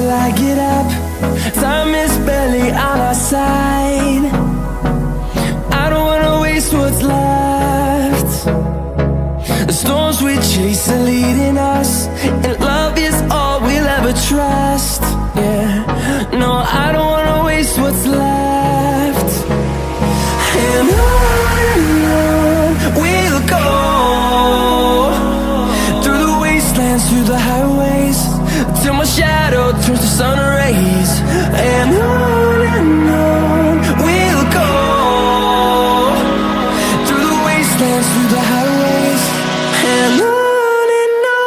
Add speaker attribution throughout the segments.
Speaker 1: till I get up. Time is barely on our side. I don't wanna waste what's left. The storms we chase are leading us, and love is all we'll ever trust. Yeah, no, I don't wanna waste what's left. And on we'll go, through the wastelands, through the highways, till my shadow turns to sun rays. And on we'll go, through the wastelands, through the highways, and on we'll go.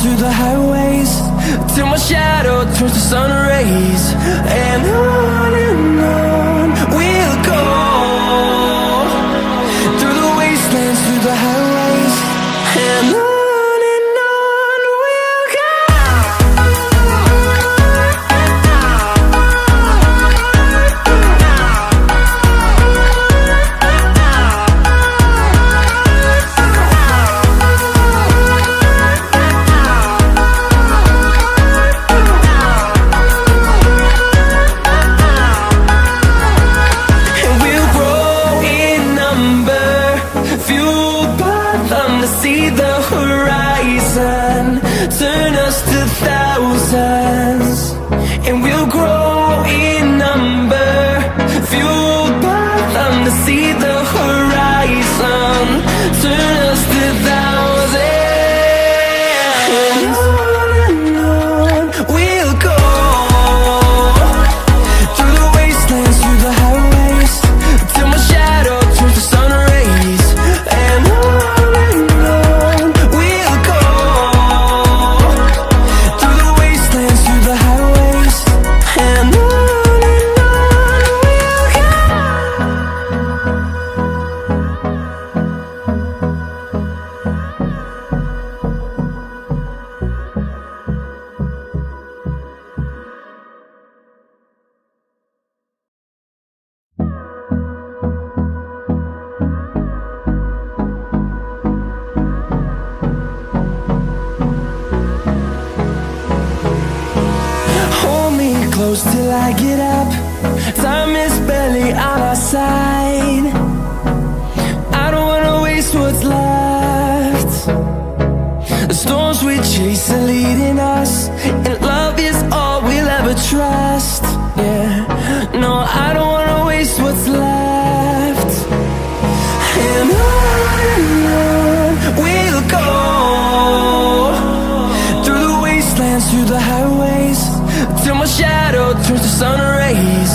Speaker 1: Through the highways, till my shadow turns to sun rays. And on we'll go, through the wastelands, through the highways, and on we'll go. See the horizon, turn us to thousands, and we'll grow in number, fueled by them. To see the horizon, turn us to thousands, and on we'll go, through the wastelands, through the highways, till my shadow turns to sun rays. And close till I get up. Time is barely on our side. I don't wanna waste what's left. The storms we chase are leading us, and love is all we'll ever trust. Yeah, no, I don't wanna waste what's left. And on we'll go, through the wastelands, through the highways, till my shadow turns to sun rays.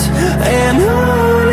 Speaker 1: And on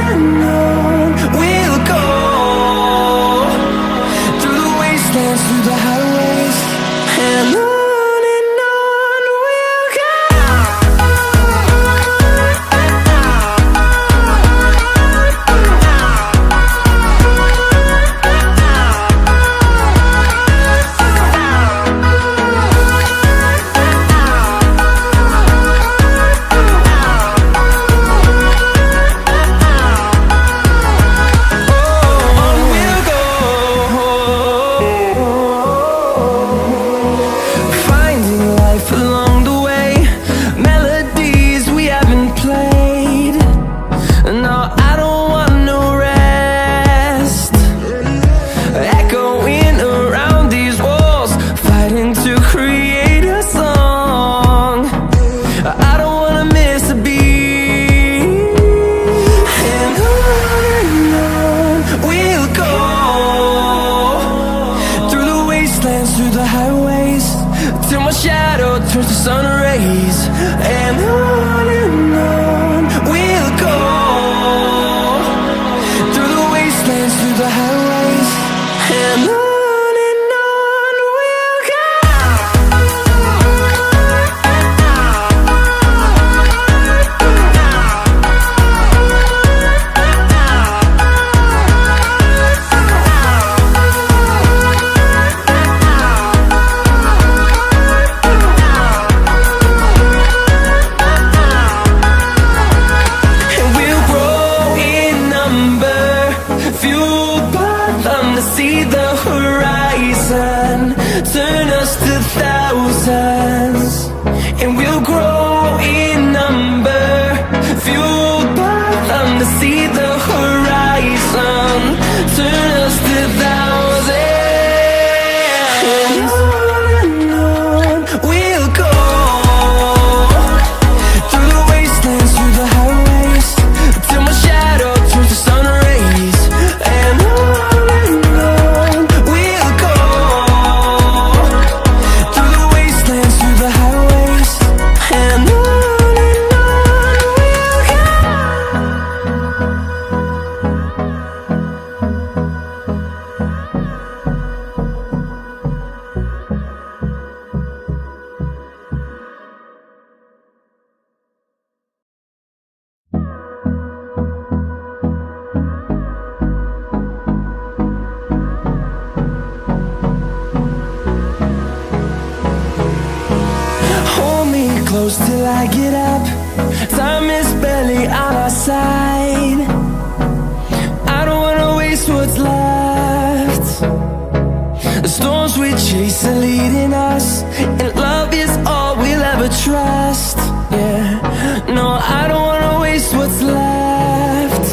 Speaker 1: fueled by them to see the horizon. Turn us to thousands, and we'll grow in number. Fueled by them to see the horizon. Turn us to thousands. And on we'll go, through the wastelands, through the highways, till my shadow turns to sun rays. And on we'll go, through the wastelands, through the highways. And on we'll go. Hold me close till I get up. Time is barely on our side. I don't wanna waste what's left. The storms we chase are leading us, and love is all we'll ever trust. Yeah, no, I don't wanna waste what's left.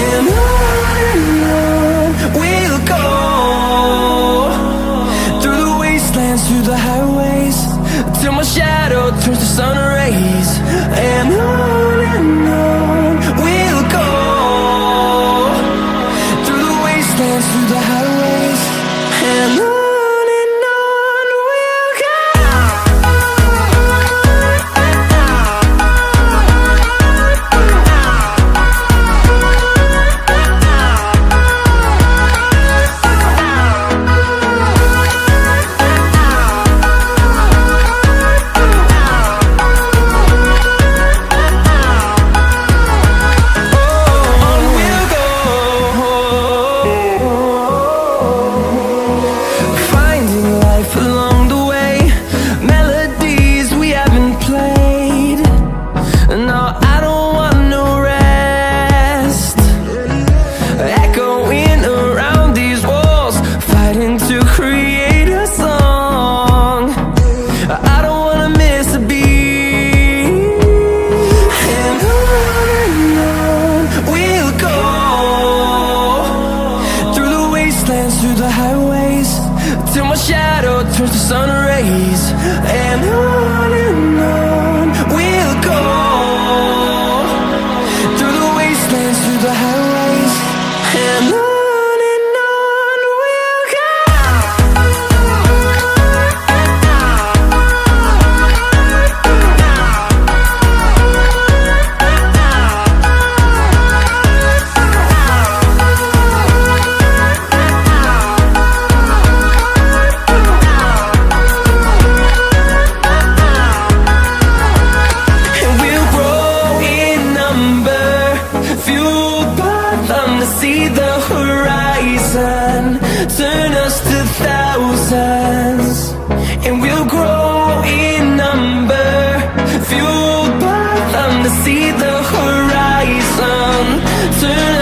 Speaker 1: And on we'll go, through the wastelands, through the highways, till my shadow turns to sun rays. And on we'll go, through the wastelands, through the highways. And on we'll go. Through the highways, till my shadow turns to sun rays. And on we'll go, through the wastelands, through the highways. And on we'll go. See the horizon, turn us to thousands, and we'll grow in number. Fueled by them to see the horizon, turn